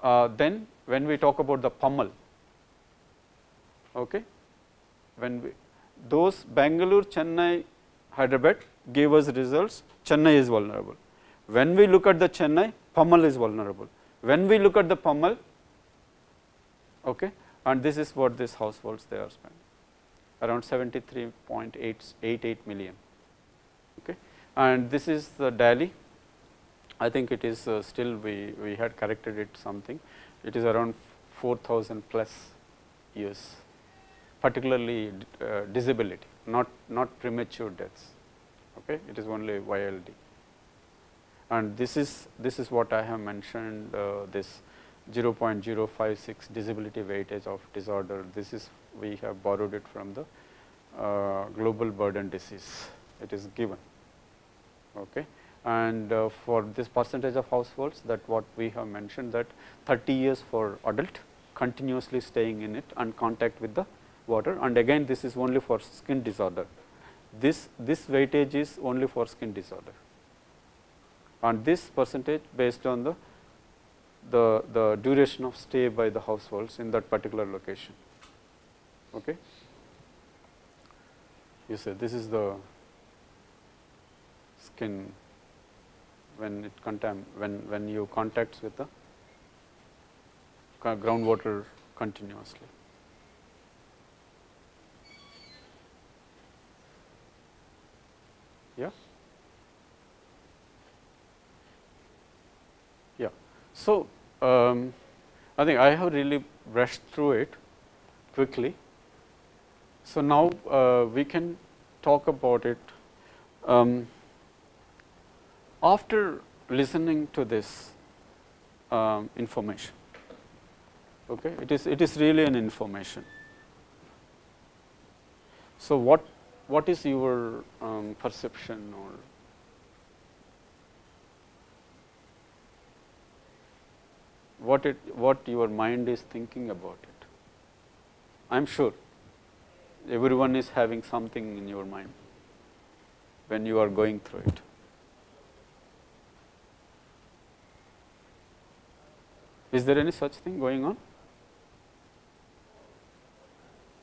Then when we talk about the pummel, okay, when we those Bangalore, Chennai, Hyderabad gave us results, Chennai is vulnerable. When we look at the Chennai, pummel is vulnerable. When we look at the pummel, okay, and this is what these households they are spending, around 73.888 million, okay, and this is the Delhi. I think it is still we had corrected it something. It is around 4,000 plus years, particularly disability, not premature deaths. Okay, it is only YLD, and this is what I have mentioned. This 0.056 disability weightage of disorder. This is we have borrowed it from the global burden disease. It is given. Okay. And for this percentage of households, that what we have mentioned, that 30 years for adult continuously staying in it and contact with the water, and again this is only for skin disorder. This weightage is only for skin disorder, and this percentage based on the duration of stay by the households in that particular location. Okay. You say this is the skin when it when you contacts with the groundwater continuously. Yeah. Yeah. So, I think I have really brushed through it quickly. So, now we can talk about it. After listening to this information, okay, it is really an information. So, what is your perception, or what your mind is thinking about it? I am sure everyone is having something in your mind when you are going through it. Is there any such thing going on?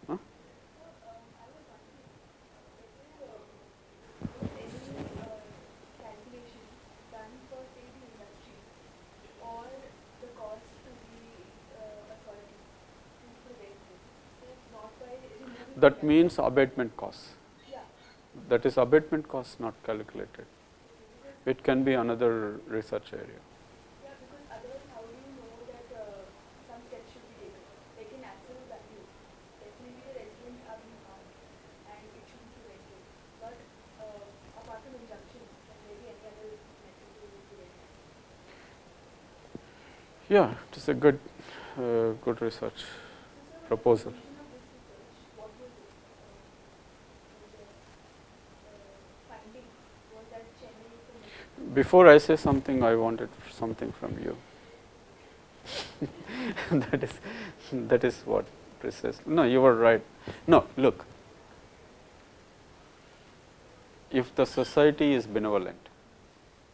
Huh? That means abatement costs. That is abatement costs not calculated. It can be another research area. Yeah, it is a good research proposal. Before I say something, I wanted something from you. that is what precisely. No, you were right. No, look. If the society is benevolent,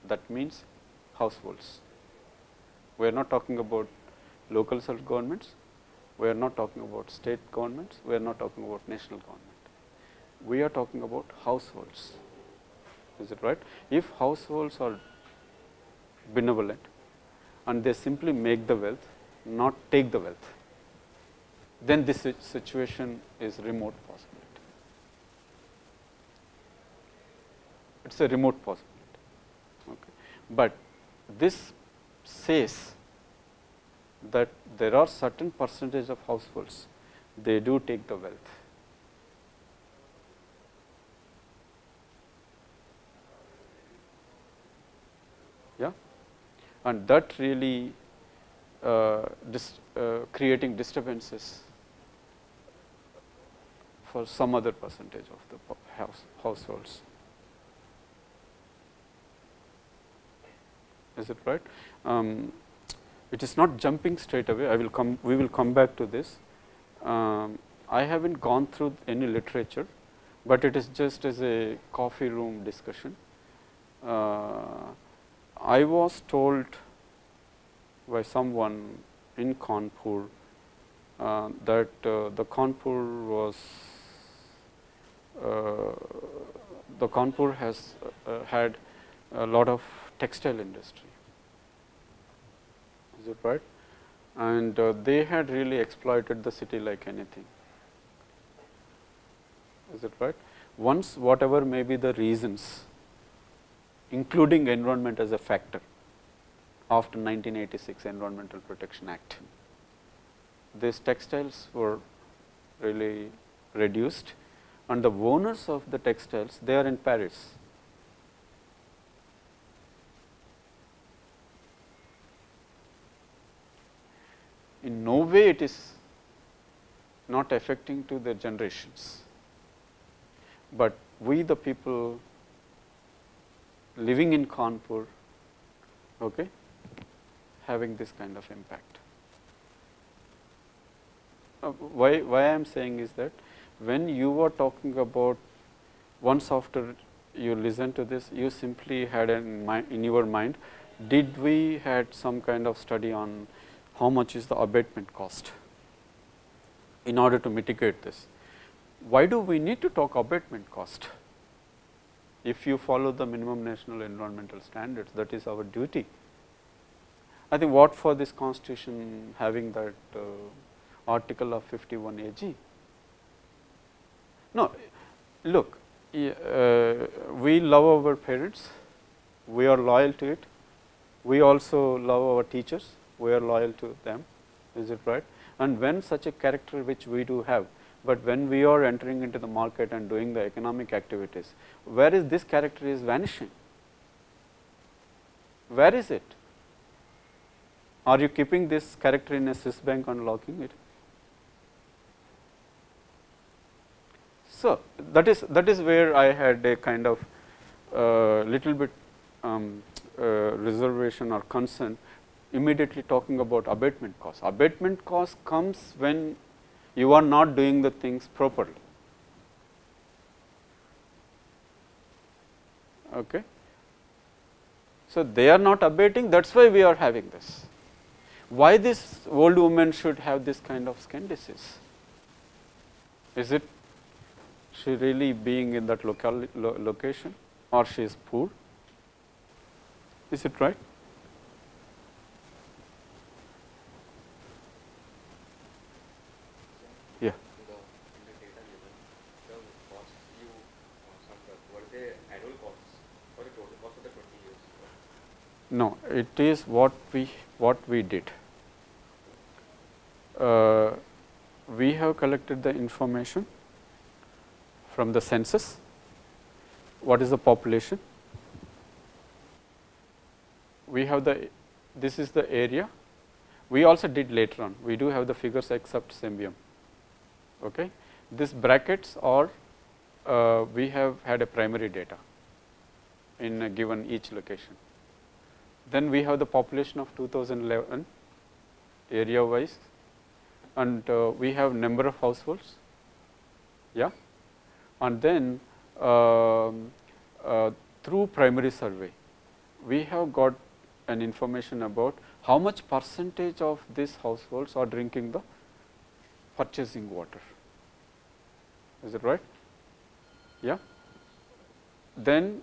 that means households. We are not talking about local self-governments, we are not talking about state governments, we are not talking about national government. We are talking about households. Is it right? If households are benevolent and they simply make the wealth, not take the wealth, then this situation is remote possibility. It is a remote possibility. Okay. But this says that there are certain percentage of households, they do take the wealth. Yeah, and that really creating disturbances for some other percentage of the households. Is it right? It is not jumping straight away. We will come back to this. I haven't gone through any literature, but it is just as a coffee room discussion. I was told by someone in Kanpur, that the Kanpur was the Kanpur has had a lot of textile industry. Is it right? And they had really exploited the city like anything. Is it right? Once whatever may be the reasons, including environment as a factor, after 1986 Environmental Protection Act, these textiles were really reduced, and the owners of the textiles, they are in Paris. In no way it is not affecting to the generations, but we the people living in Kanpur, okay, having this kind of impact. Why I am saying is that when you are talking about, once after you listen to this, you simply had in your mind, did we had some kind of study on how much is the abatement cost in order to mitigate this? Why do we need to talk abatement cost? If you follow the minimum national environmental standards, that is our duty. I think what for this constitution having that article of 51 AG? No, look, we love our parents, we are loyal to it, we also love our teachers, we are loyal to them, is it right? And when such a character which we do have, but when we are entering into the market and doing the economic activities, where is this character is vanishing? Where is it? Are you keeping this character in a Swiss bank and locking it? So, that is where I had a kind of little bit reservation or concern immediately talking about abatement cost. Abatement cost comes when you are not doing the things properly. Okay. So, they are not abating, that is why we are having this. Why this old woman should have this kind of skin disease? Is it she really being in that location, or she is poor? Is it right? Yeah. In the data given, the costs you summed up, were they annual costs or the total cost of the 20 years? No, it is what we did. We have collected the information from the census. What is the population? We have this is the area. We also did later on. We do have the figures except Symbiom. Okay. These brackets are we have had a primary data in a given each location. Then we have the population of 2011 area wise, and we have number of households. Yeah. And then through primary survey, we have got an information about how much percentage of these households are drinking the purchasing water. Is it right? Yeah. Then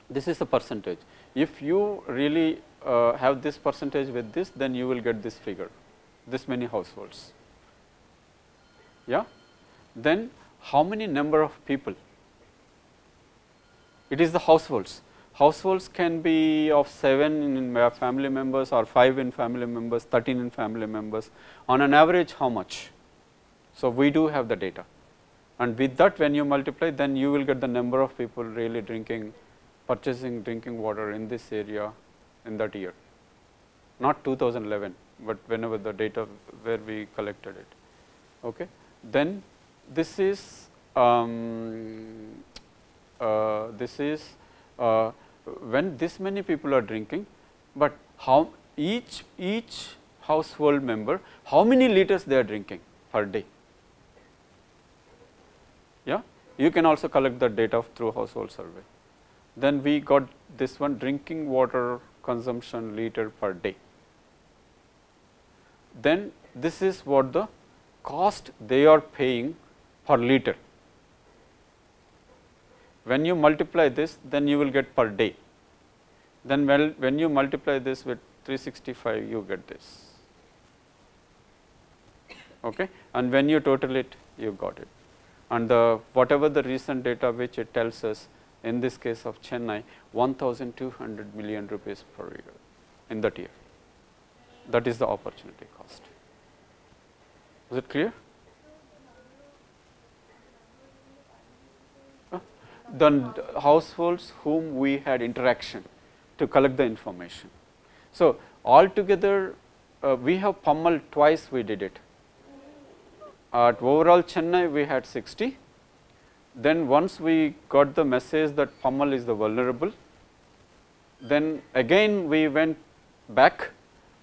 this is the percentage. If you really have this percentage with this, then you will get this figure, this many households. Yeah. Then how many number of people? It is the households. Households can be of 7 in family members, or 5 in family members, 13 in family members. On an average, how much? So, we do have the data, and with that when you multiply, then you will get the number of people really purchasing drinking water in this area in that year. Not 2011, but whenever the data where we collected it. Okay. Then this is when this many people are drinking, but how each household member, how many liters they are drinking per day? Yeah, you can also collect the data through household survey. Then we got this one, drinking water consumption liter per day. then this is what the cost they are paying per liter. When you multiply this, then you will get per day. Then when you multiply this with 365, you get this. Okay? And when you total it, you got it. And whatever the recent data which it tells us, in this case of Chennai, 1,200 million rupees per year in that year. That is the opportunity cost. Is it clear? The households whom we had interaction to collect the information. So, altogether we have pummeled twice, we did it. At overall Chennai we had 60. Then once we got the message that pummel is the vulnerable, then again we went back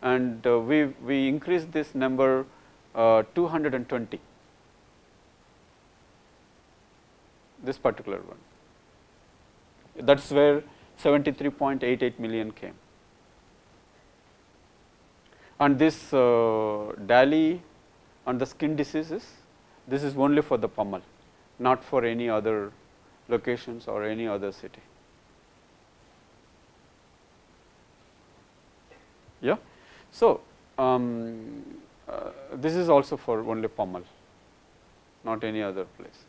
and we increased this number 220, this particular one. That is where 73.88 million came. And this DALI and the skin diseases, this is only for the pummel, not for any other locations or any other city. Yeah. So, this is also for only pummel, not any other place.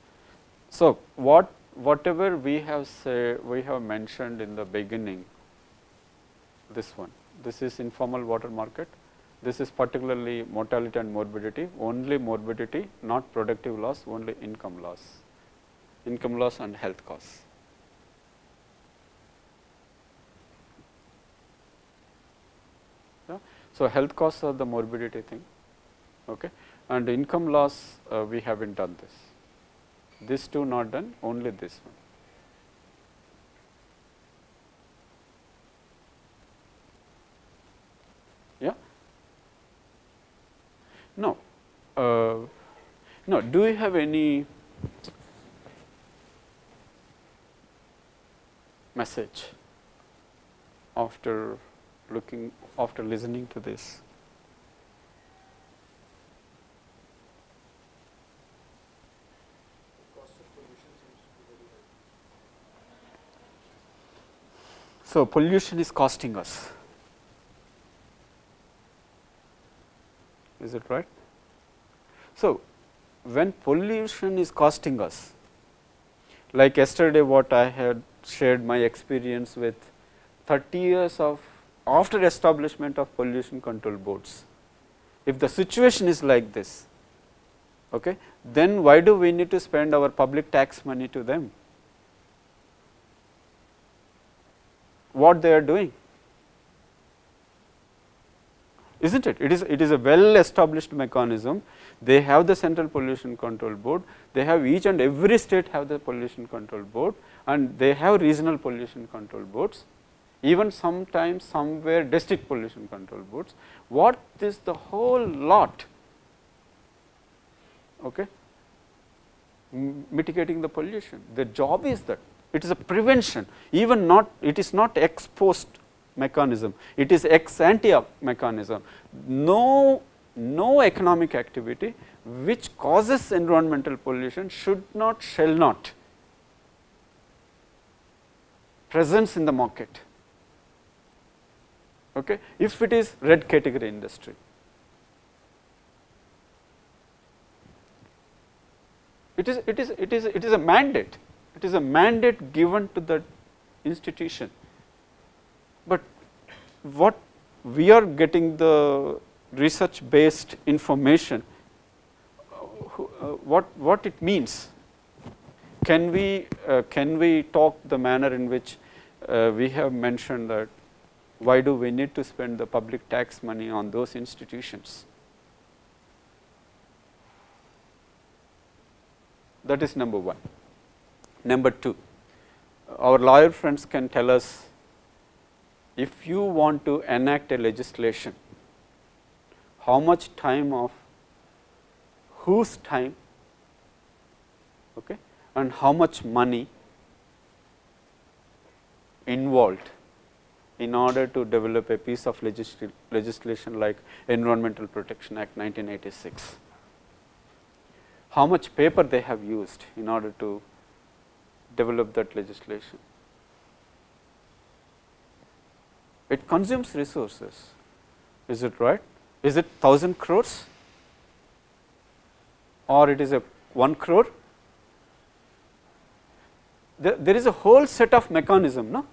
So, whatever we have mentioned in the beginning, this one, this is informal water market, this is particularly mortality and morbidity, only morbidity, not productive loss, only income loss and health costs. Yeah. So, health costs are the morbidity thing, okay, and income loss we have not done this. These two not done, only this one. Yeah. No. No. Do you have any message after listening to this? So, pollution is costing us, is it right? So, when pollution is costing us, like yesterday what I had shared my experience with 30 years of after establishment of pollution control boards. If the situation is like this, okay, then why do we need to spend our public tax money to them? What they are doing, isn't it? It is a well established mechanism. They have the central pollution control board, they have each and every state have the pollution control board, and they have regional pollution control boards, even sometimes somewhere district pollution control boards. What is the whole lot, okay, mitigating the pollution? The job is that it is a prevention, even not, it is not ex post mechanism, it is ex ante mechanism. No economic activity which causes environmental pollution should not, shall not presence in the market, okay, if it is red category industry. It is a mandate. It is a mandate given to the institution, but what we are getting the research based information, what it means. Can we talk the manner in which we have mentioned that why do we need to spend the public tax money on those institutions? That is number one. Number two, our lawyer friends can tell us, if you want to enact a legislation, how much time of whose time, okay, and how much money involved in order to develop a piece of legislation like Environmental Protection Act 1986. How much paper they have used in order to develop that legislation. It consumes resources, is it right? Is it 1000 crores or it is a 1 crore? There is a whole set of mechanism, no?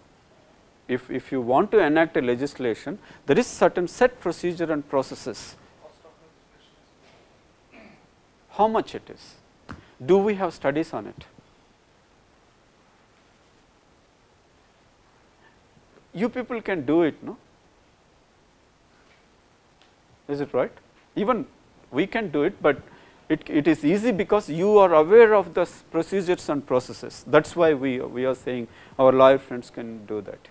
If you want to enact a legislation, there is certain set procedure and processes. How much it is? Do we have studies on it? You people can do it, no? Is it right? Even we can do it, but it is easy because you are aware of the procedures and processes. That is why we are saying our lawyer friends can do that.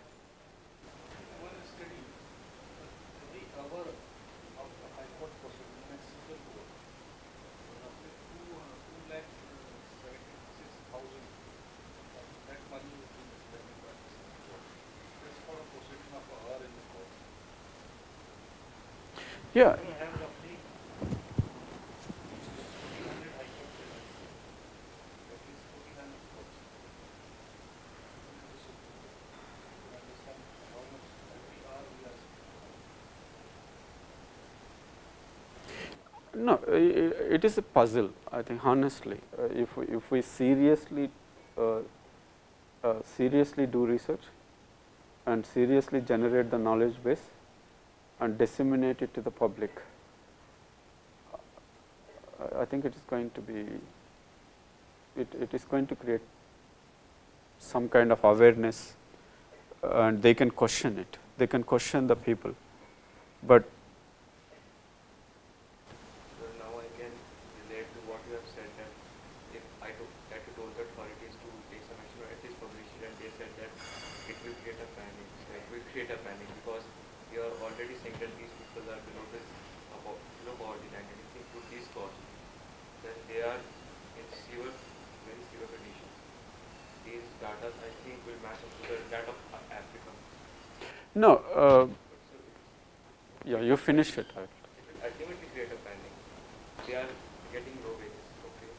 Yeah. No, it is a puzzle. I think honestly, if we seriously do research and seriously generate the knowledge base and disseminate it to the public, I think it is going to be it is going to create some kind of awareness, and they can question it. They can question the people, but create a panic because you are already saying that these people are below poverty line, and if you put these costs, then they are in very severe conditions. These data, I think, will match up to the data of Africa. No, yeah, you finish it. It will ultimately create a panic. They are getting low wages, okay,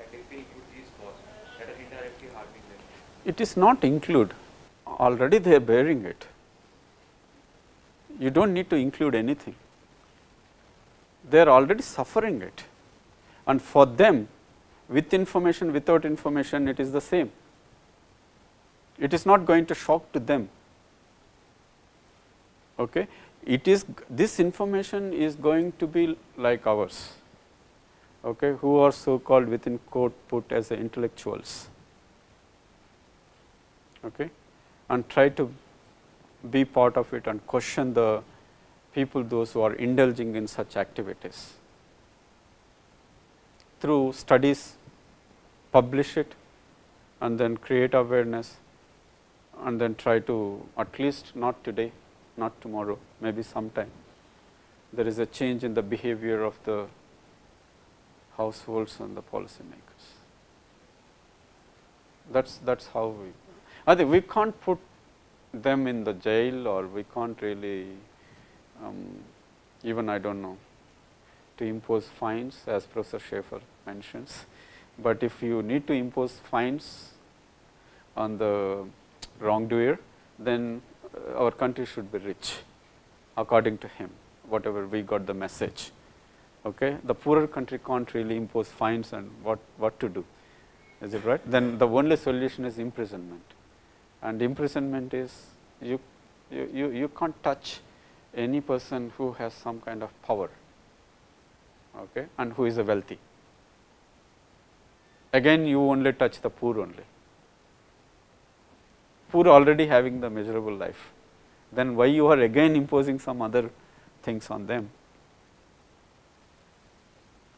and if we include these costs that are indirectly harming them. It is not include. Already they are bearing it. You don't need to include anything. They are already suffering it, and for them, with information, without information, it is the same. It is not going to shock to them. Okay, it is this information is going to be like ours. Okay, who are so called within quote put as intellectuals. Okay, and try to be part of it and question the people, those who are indulging in such activities. Through studies, publish it, and then create awareness, and then try to, at least not today, not tomorrow, maybe sometime, there is a change in the behavior of the households and the policymakers. That's how we, I think we can't put them in the jail, or we can't really even I don't know, to impose fines as Professor Schaefer mentions, but if you need to impose fines on the wrongdoer, then our country should be rich according to him, whatever we got the message. Okay, the poorer country can't really impose fines, and what to do, is it right? Then the only solution is imprisonment, and imprisonment is you can't touch any person who has some kind of power, okay, and who is a wealthy. Again, you only touch the poor only. Poor already having the miserable life, then why you are again imposing some other things on them?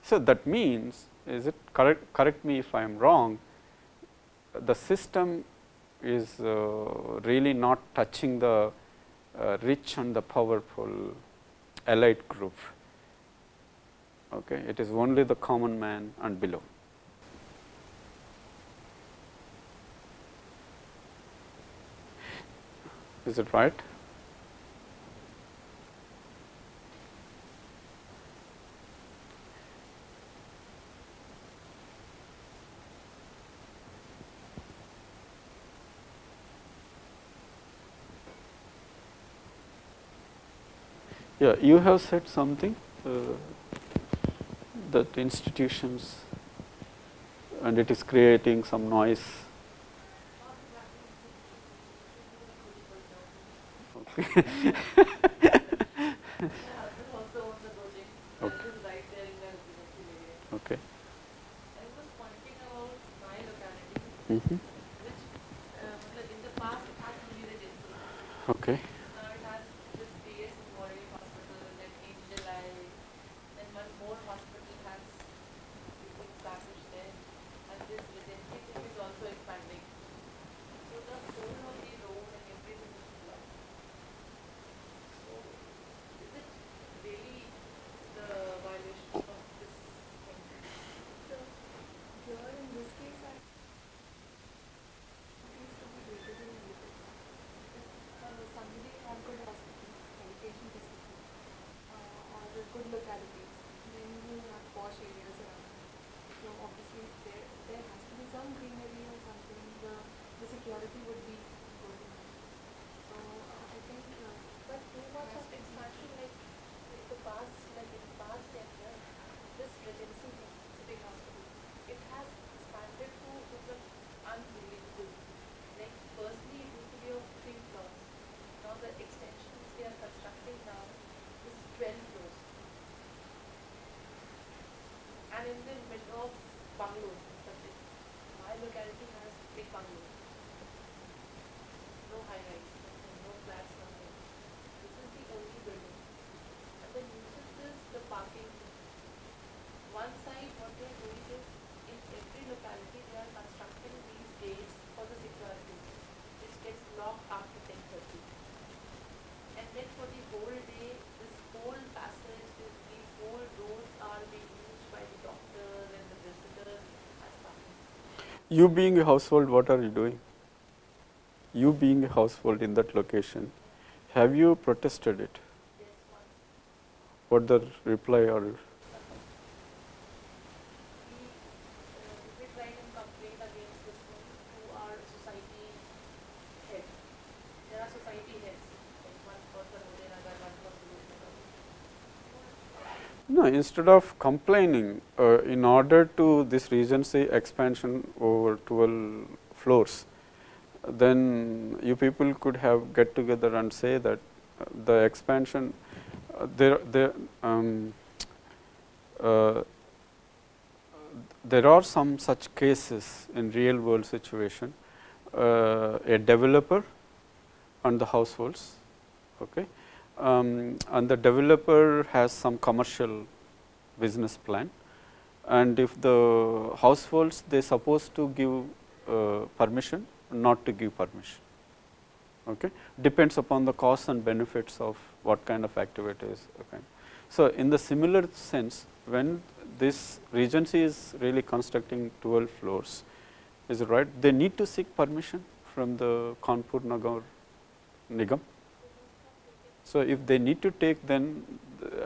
So that means, is it correct me if I am wrong, the system is really not touching the rich and the powerful elite group. Okay, it is only the common man and below. Is it right? Yeah, you have said something that institutions and it is creating some noise. Okay. Okay. Okay. Mm-hmm. Okay. You being a household, what are you doing? You being a household in that location, have you protested it? What the reply or? No, instead of complaining, in order to this Regency expansion over 12 floors, then you people could have get together and say that the expansion, uh, there are some such cases in real world situation, a developer and the households, okay, and the developer has some commercial business plan, and if the households they supposed to give permission, not to give permission, okay, depends upon the costs and benefits of what kind of activities. Okay. So, in the similar sense, when this Regency is really constructing 12 floors, is it right? They need to seek permission from the Kanpur Nagar Nigam. So, if they need to take, then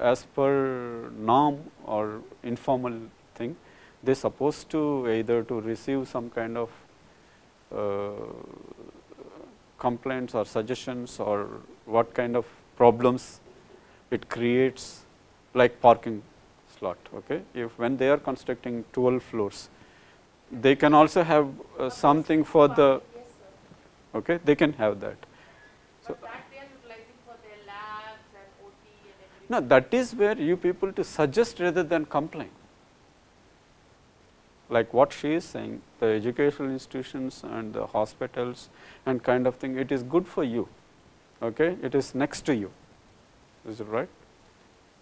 as per norm or informal thing, they are supposed to either to receive some kind of complaints or suggestions or what kind of problems it creates, like parking slot. Okay. If when they are constructing 12 floors, they can also have something for the, okay, they can have that. So, no, that is where you people to suggest rather than complain. Like what she is saying, the educational institutions and the hospitals and kind of thing, it is good for you. Okay, it is next to you. Is it right?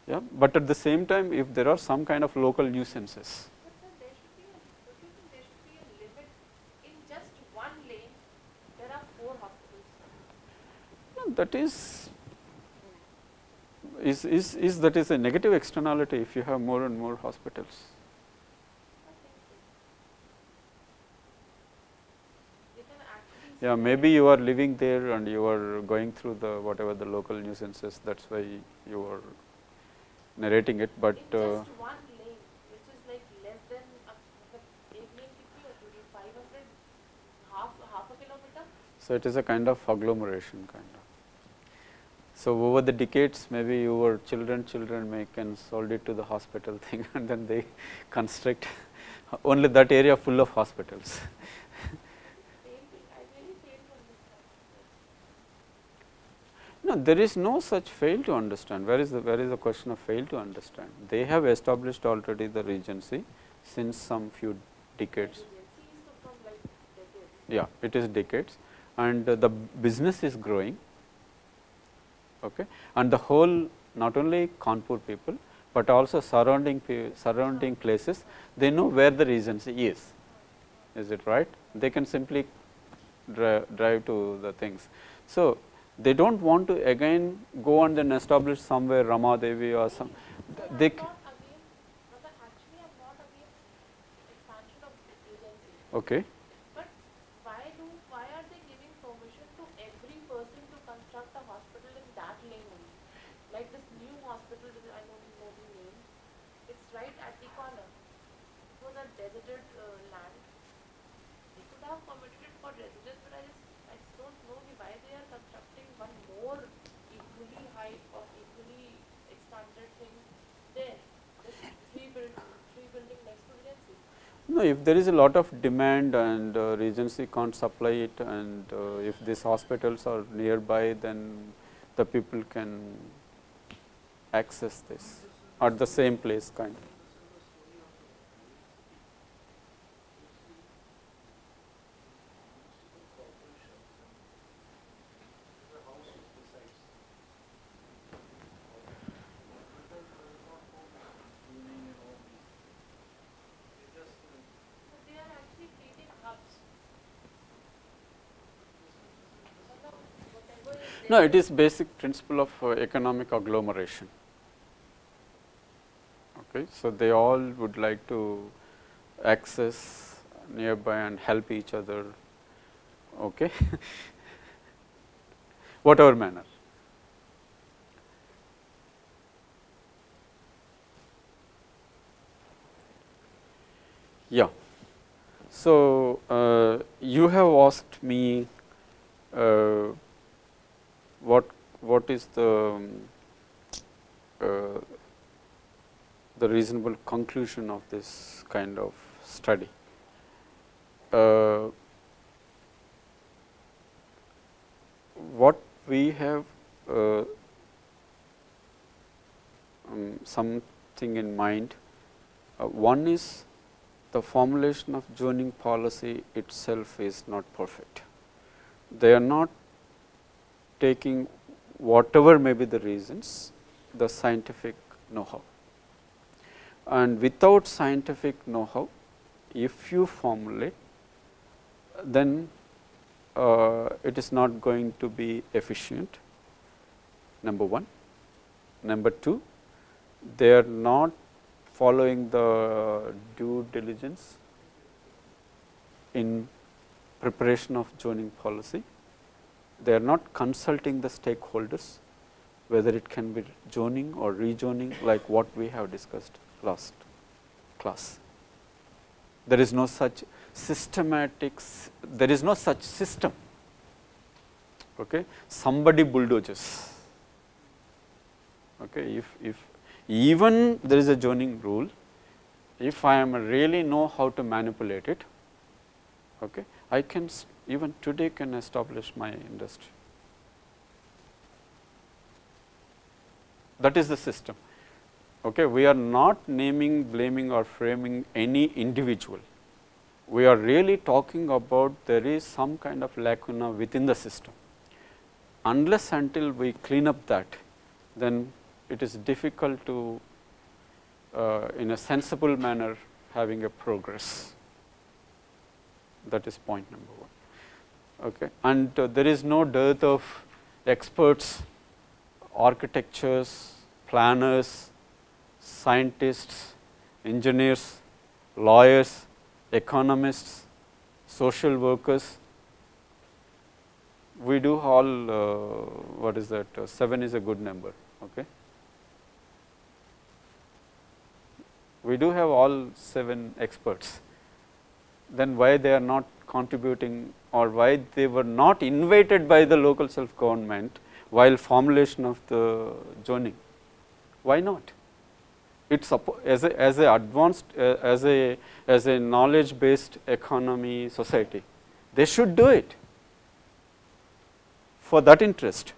Yeah, but at the same time, if there are some kind of local nuisances. No, that is that is a negative externality if you have more and more hospitals. Yeah, maybe you are living there and you are going through the whatever the local nuisances. That's why you are narrating it. But just one lane, which is like less than half a kilometer. So it is a kind of agglomeration kind of. So, over the decades maybe your children may can sold it to the hospital thing and then they construct only that area full of hospitals. I really fail to understand this. No, there is no such fail to understand. Where is the question of fail to understand? They have established already the regency since some few decades. Agency is from like decades. Yeah, it is decades, and the business is growing. Okay, and the whole not only Kanpur people, but also surrounding places, they know where the regency is. Is it right? They can simply drive to the things. So, they do not want to again go and then establish somewhere Rama Devi or some. They I'm not against, actually I'm not against expansion of agency. okay. But why are they giving permission to every person to construct a hospital in that lane only? Like this new hospital, I don't know the name. It's right at the corner. It was a deserted land. They could have permitted it for residents, but I just don't know why they are constructing one more equally high or equally expanded thing there. This three building next to Regency. No, if there is a lot of demand and Regency can't supply it, and if these hospitals are nearby, then the people can access this at the same place kind of. So they are actually creating hubs. Whatever is No, there. it is basic principle of economic agglomeration. Okay, so they all would like to access nearby and help each other. Okay, whatever manner. Yeah. So, you have asked me what is the reasonable conclusion of this kind of study. What we have something in mind. One is the formulation of zoning policy itself is not perfect. They are not taking whatever may be the reasons, the scientific know-how. And without scientific know-how, if you formulate, then it is not going to be efficient, number one. Number two, they are not following the due diligence in preparation of zoning policy. They are not consulting the stakeholders, whether it can be zoning or rezoning, like what we have discussed last class. There is no such systematics, there is no such system. Okay. Somebody bulldozes. Okay. If even there is a zoning rule, if I am really know how to manipulate it, okay, I can even today can establish my industry. That is the system. Okay. We are not naming, blaming or framing any individual. We are really talking about there is some kind of lacuna within the system. Unless until we clean up that, then it is difficult to in a sensible manner having a progress. That is point number one. Okay. And there is no dearth of experts, architects, planners, scientists, engineers, lawyers, economists, social workers. We do all what is that 7 is a good number. Okay. We do have all 7 experts. Then why they are not contributing, or why they were not invited by the local self government, while formulation of the zoning. Why not? It's as a advanced as a knowledge based economy society, they should do it for that interest.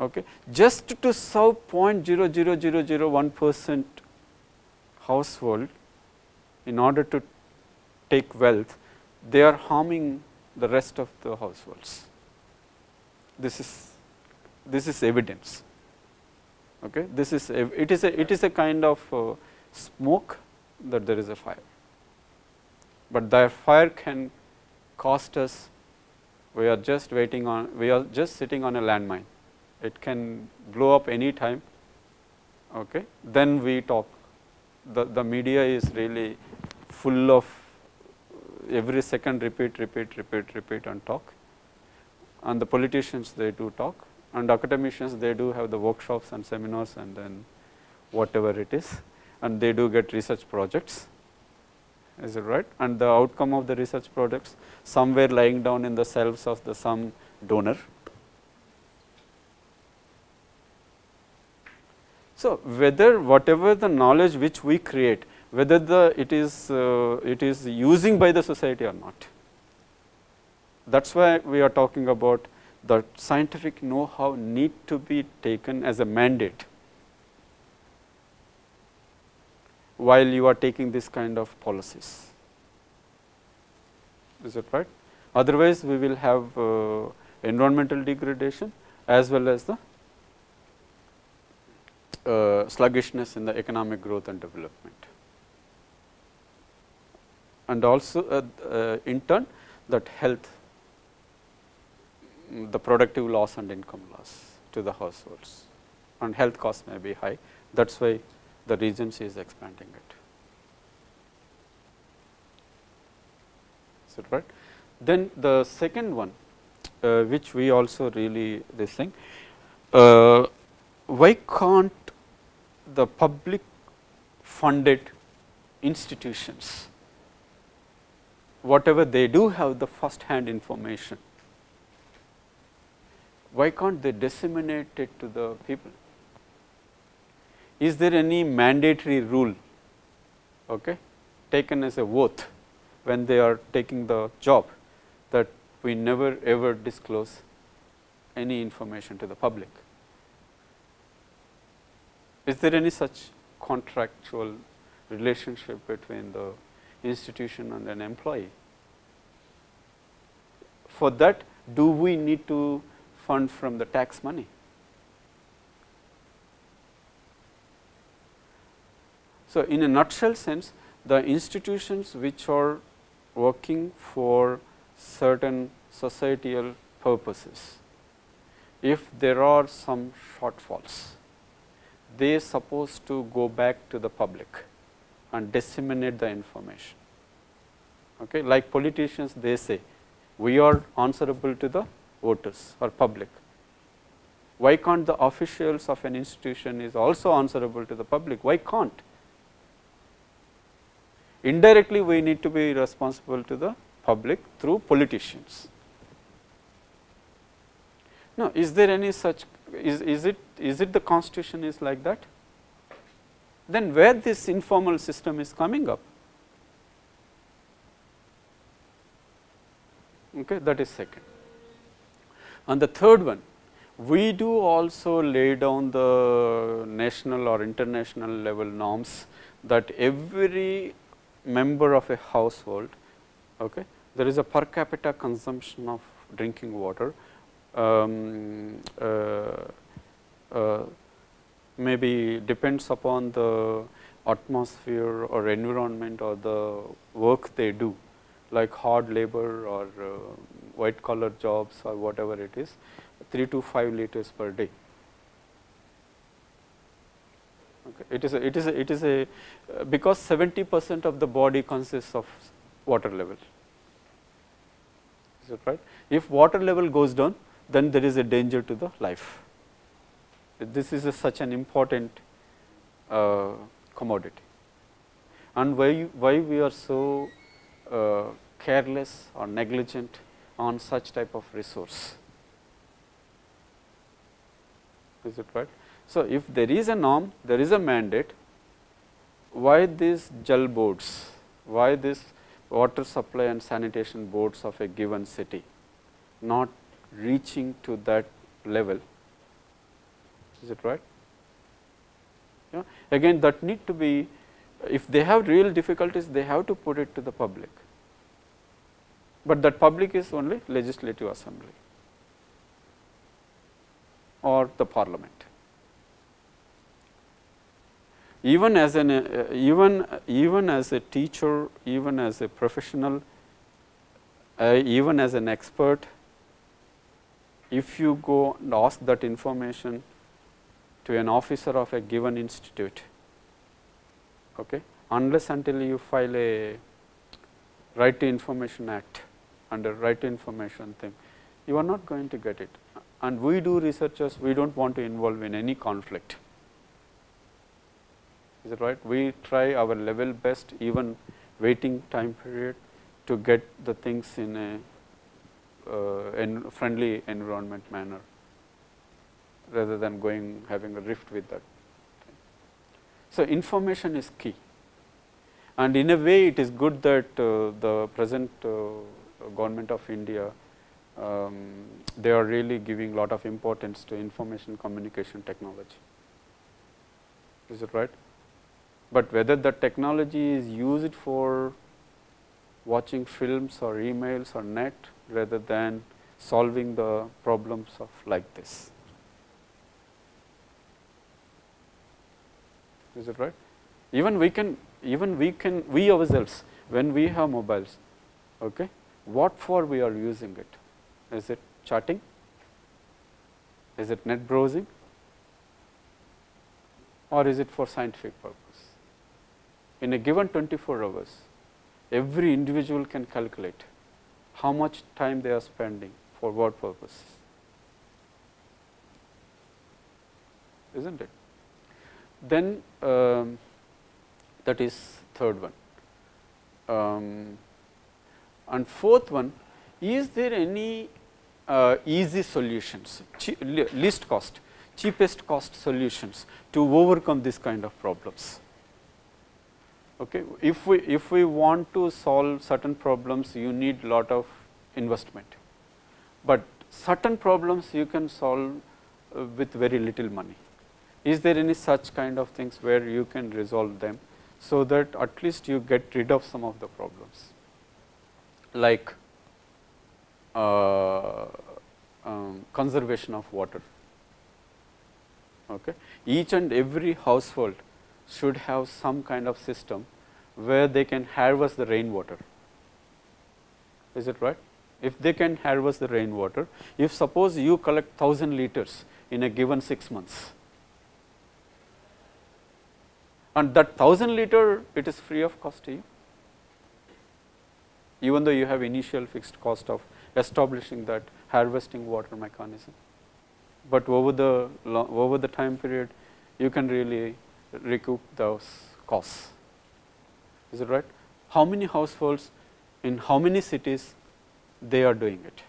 Okay. Just to serve 0.00001% household in order to take wealth, they are harming the rest of the households. This is evidence. Okay. It is a kind of smoke that there is a fire, but the fire can cost us. We are just sitting on a landmine. It can blow up any time. Okay. Then we talk. The media is really full of every second repeat and talk, and the politicians, they do talk, and academicians, they do have the workshops and seminars and then whatever it is, and they do get research projects. Is it right? And the outcome of the research projects somewhere lying down in the shelves of some donor. So, whatever the knowledge which we create, whether it is using by the society or not. That is why we are talking about the scientific know-how need to be taken as a mandate while you are taking this kind of policies. Is it right? Otherwise, we will have environmental degradation as well as the sluggishness in the economic growth and development, and also in turn that health, the productive loss and income loss to the households, and health costs may be high. That is why the Regency is expanding it. Is it right? Then the second one, which we also really this thing, why can't the public funded institutions, whatever they do have the first hand information, why can't they disseminate it to the people? Is there any mandatory rule, okay, taken as a oath when they are taking the job, that we never ever disclose any information to the public? Is there any such contractual relationship between the institution and an employee? For that, do we need to fund from the tax money? So, in a nutshell sense, the institutions which are working for certain societal purposes, if there are some shortfalls, they are supposed to go back to the public and disseminate the information. Okay. Like politicians, they say, we are answerable to the voters or public. Why can't the officials of an institution is also answerable to the public? Why can't? Indirectly, we need to be responsible to the public through politicians. Now, is there any such, is it the constitution is like that? Then where this informal system is coming up? Okay, that is second. And the third one, we do also lay down the national or international level norms that every member of a household, okay, there is a per capita consumption of drinking water, maybe depends upon the atmosphere or environment or the work they do, like hard labor or white collar jobs or whatever it is, 3 to 5 liters per day. Okay. It is a because 70% of the body consists of water level. Is that right? If water level goes down, then there is a danger to the life. This is such an important commodity. And why we are so careless or negligent on such type of resource? is it right? So, if there is a norm, there is a mandate, why these JAL boards, why this water supply and sanitation boards of a given city not reaching to that level, is it right? Yeah. Again, that need to be, if they have real difficulties, they have to put it to the public, but that public is only legislative assembly or the parliament. Even as an even as a teacher, even as a professional, even as an expert, if you go and ask that information to an officer of a given institute, okay, unless until you file a Right to Information Act under Right to Information thing, you are not going to get it. And we do researchers, we do not want to involve in any conflict. Is it right? We try our level best, even waiting time period, to get the things in a friendly environment manner, rather than having a rift with that thing. So, information is key, and in a way it is good that the present government of India, they are really giving lot of importance to information communication technology. Is it right? But whether the technology is used for watching films or emails or net, rather than solving the problems of like this. Is it right? Even we ourselves, when we have mobiles, okay, what for we are using it? Is it chatting? Is it net browsing? Or is it for scientific purpose? In a given 24 hours, every individual can calculate how much time they are spending for what purpose, isn't it? Then that is third one. And fourth one, is there any easy solutions, least cost, cheapest cost solutions to overcome this kind of problems? Okay. If we want to solve certain problems, you need lot of investment, but certain problems you can solve with very little money. Is there any such kind of things where you can resolve them, so that at least you get rid of some of the problems, like conservation of water? Okay. Each and every household should have some kind of system where they can harvest the rainwater. Is it right? If they can harvest the rainwater, if suppose you collect 1000 liters in a given 6 months, and that 1000 liter, it is free of cost to you, even though you have initial fixed cost of establishing that harvesting water mechanism, but over the time period you can really recoup those costs. Is it right? How many households in how many cities they are doing it?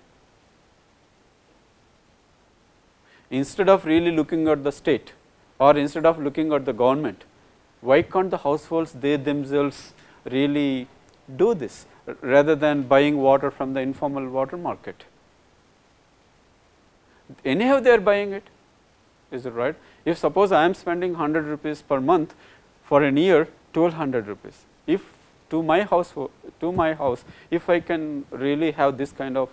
Instead of really looking at the state, or instead of looking at the government, why can't the households they themselves really do this, rather than buying water from the informal water market? Anyhow they are buying it. Is it right? If suppose I am spending 100 rupees per month for an year, 1200 rupees. If to my house, if I can really have this kind of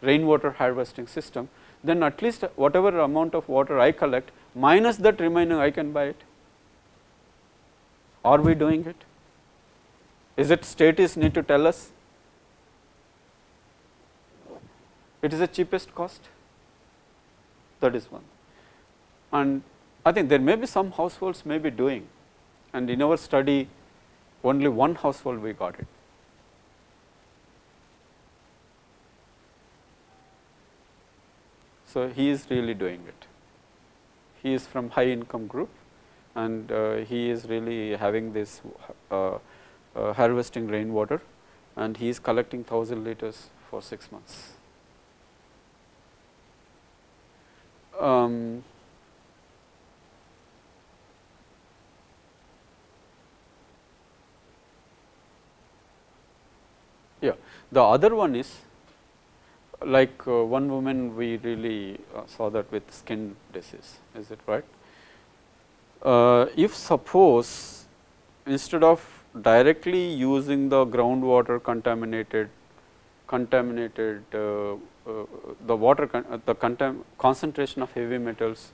rainwater harvesting system, then at least whatever amount of water I collect, minus that remaining, I can buy it. Are we doing it? Is it state is need to tell us? It is the cheapest cost. That is one. And I think there may be some households may be doing, and in our study only one household we got it. So he is really doing it. He is from high income group, and he is really having this harvesting rainwater, and he is collecting 1000 liters for 6 months. yeah, the other one is like one woman we really saw that with skin disease, is it right? If suppose instead of directly using the groundwater contaminated the water concentration of heavy metals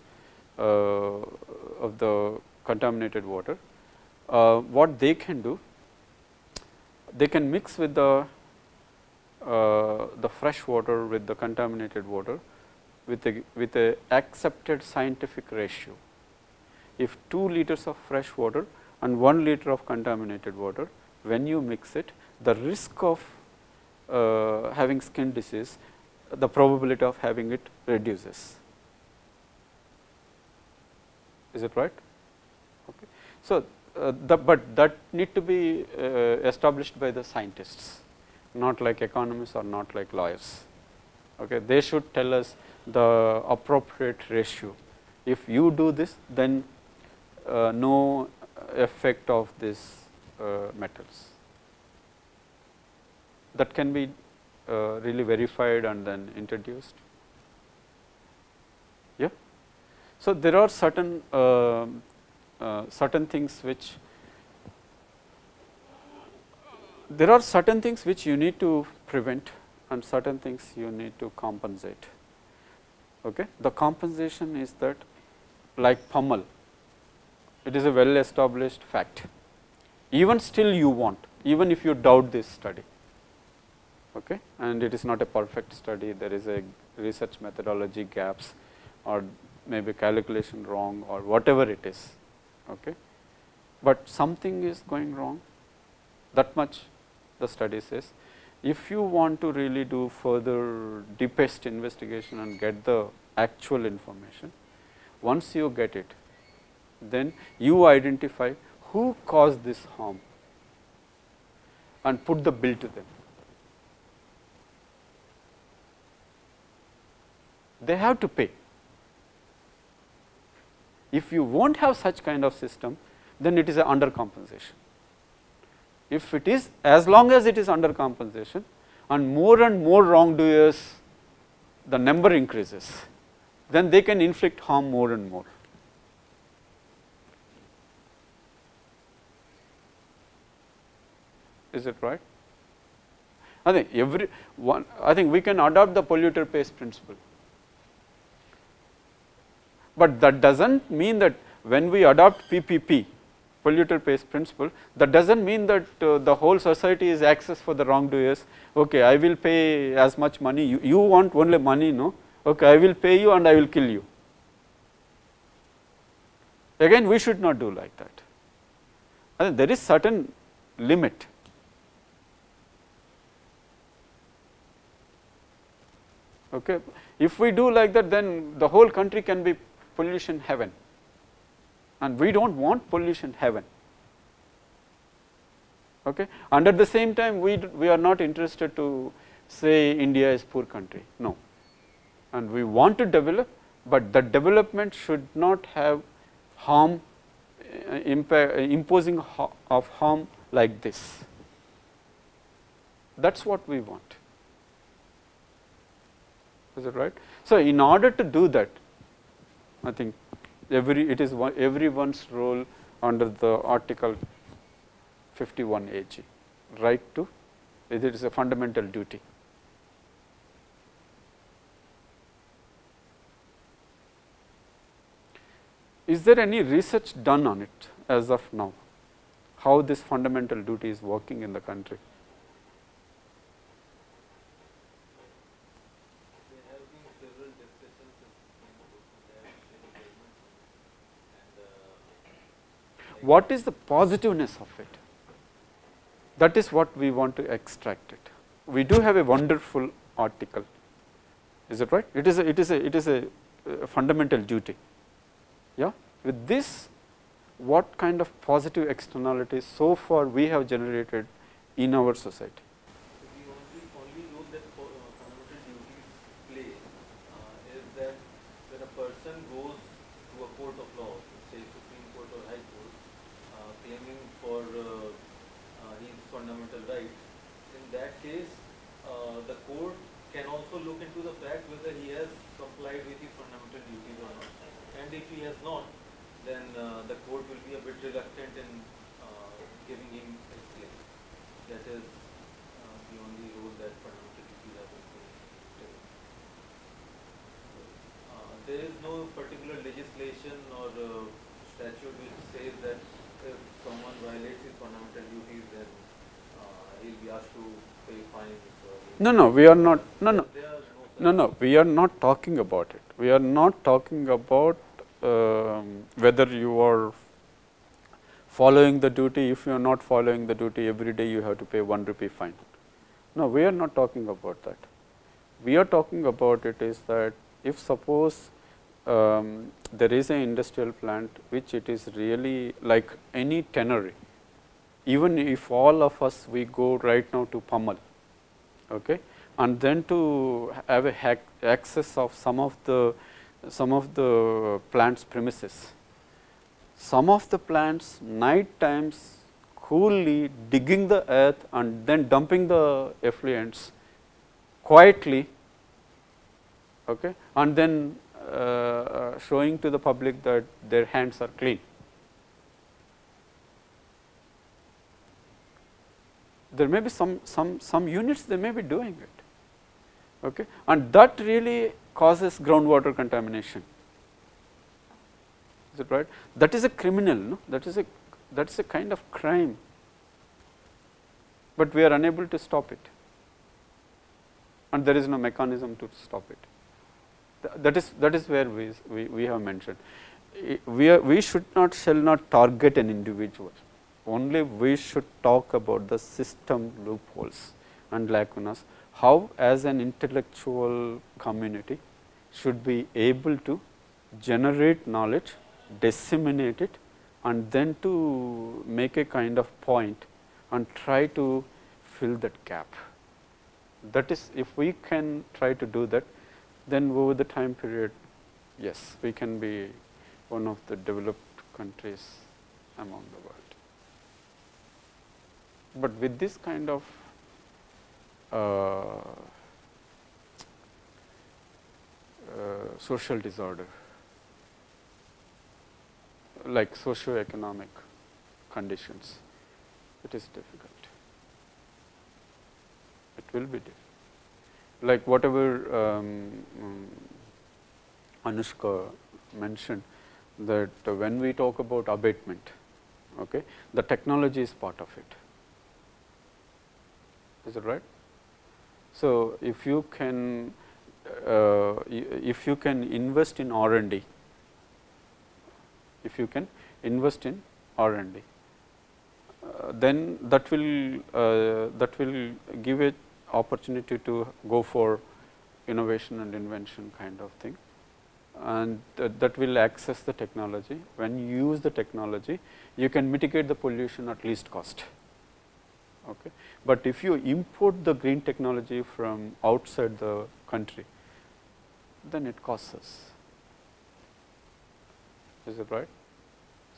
of the contaminated water, what they can do, they can mix with the fresh water with the contaminated water with a accepted scientific ratio. If 2 liters of fresh water and 1 liter of contaminated water, when you mix it, the risk of having skin disease, the probability of having it reduces. Is it right? Okay. So, but that need to be established by the scientists, not like economists or not like lawyers. Okay. They should tell us the appropriate ratio. If you do this, then no effect of these metals. That can be really verified and then introduced. Yeah. So, there are certain things which you need to prevent and certain things you need to compensate. Okay. The compensation is that, like pummel, it is a well established fact. Even still you want, even if you doubt this study, okay, and it is not a perfect study, there is a research methodology gaps or maybe calculation wrong or whatever it is, okay, but something is going wrong, that much the study says. If you want to really do further deepest investigation and get the actual information, once you get it, then you identify who caused this harm and put the bill to them. They have to pay. If you won't have such kind of system, then it is a undercompensation. If it is, as long as it is undercompensation and more wrongdoers, the number increases, then they can inflict harm more and more. Is it right? I think we can adopt the polluter pays principle, but that does not mean that when we adopt PPP, polluter pays principle, that does not mean that the whole society is access for the wrongdoers. Okay, I will pay as much money, you want only money, no? Okay, I will pay you and I will kill you. Again, we should not do like that. I think there is certain limit. Okay. If we do like that, then the whole country can be pollution heaven, and we do not want pollution heaven. Okay. And at the same time, we are not interested to say India is poor country, no, and we want to develop, but the development should not have harm, imposing of harm like this. That is what we want. Is it right? So, in order to do that, I think it is everyone's role under the Article 51 AG, right to, it is a fundamental duty. Is there any research done on it as of now? How this fundamental duty is working in the country? What is the positiveness of it? That is what we want to extract it. We do have a wonderful article, is it right? It is a fundamental duty. Yeah. With this, what kind of positive externalities so far we have generated in our society? The only role that fundamental duties play is that when a person there is no particular legislation or statute which says that if someone violates his fundamental duties, then he'll be asked to pay fines. No, no, we are not. No, no, There are no such. no, no. We are not talking about it. We are not talking about whether you are following the duty. If you are not following the duty, every day you have to pay 1 rupee fine. No, we are not talking about that. We are talking about it is that if suppose there is an industrial plant which it is really like any tannery, even if all of us we go right now to Pummel, okay, and then to have a access of some of the plant's premises. Some of the plants night times coolly digging the earth and then dumping the effluents quietly, okay, and then showing to the public that their hands are clean. There may be some units they may be doing it, okay, and that really causes groundwater contamination. Is it right? That is a criminal, no? That is a kind of crime, but we are unable to stop it, and there is no mechanism to stop it. That is where we have mentioned we shall not target an individual. Only we should talk about the system loopholes and lacunas, how as an intellectual community should be able to generate knowledge, disseminate it, and then to make a kind of point and try to fill that gap. That is, if we can try to do that, then over the time period, yes, we can be one of the developed countries among the world. But with this kind of social disorder, like socio-economic conditions, it is difficult. It will be difficult. Like whatever Anushka mentioned, that when we talk about abatement, okay, the technology is part of it. Is it right? So, if you can invest in R&D, if you can invest in R&D, then that will give it opportunity to go for innovation and invention kind of thing, and that will access the technology. When you use the technology, you can mitigate the pollution at least cost. Okay. But if you import the green technology from outside the country, then it costs us. Is it right?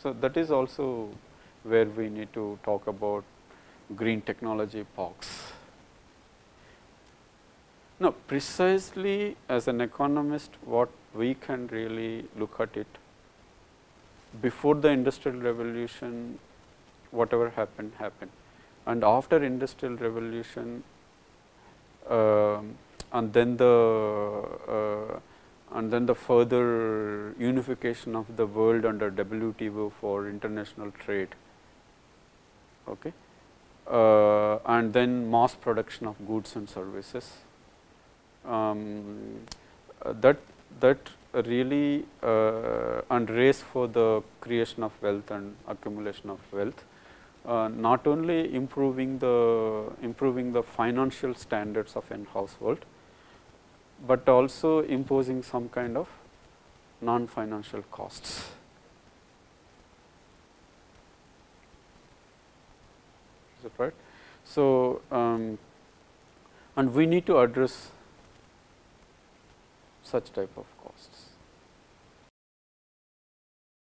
So, that is also where we need to talk about green technology parks. Now, precisely as an economist, what we can really look at it, before the industrial revolution, whatever happened, happened. And after industrial revolution, and then the further unification of the world under WTO for international trade, okay, and then mass production of goods and services, that really and race for the creation of wealth and accumulation of wealth. Not only improving the financial standards of an household, but also imposing some kind of non-financial costs. Is that right? So, and we need to address such type of costs.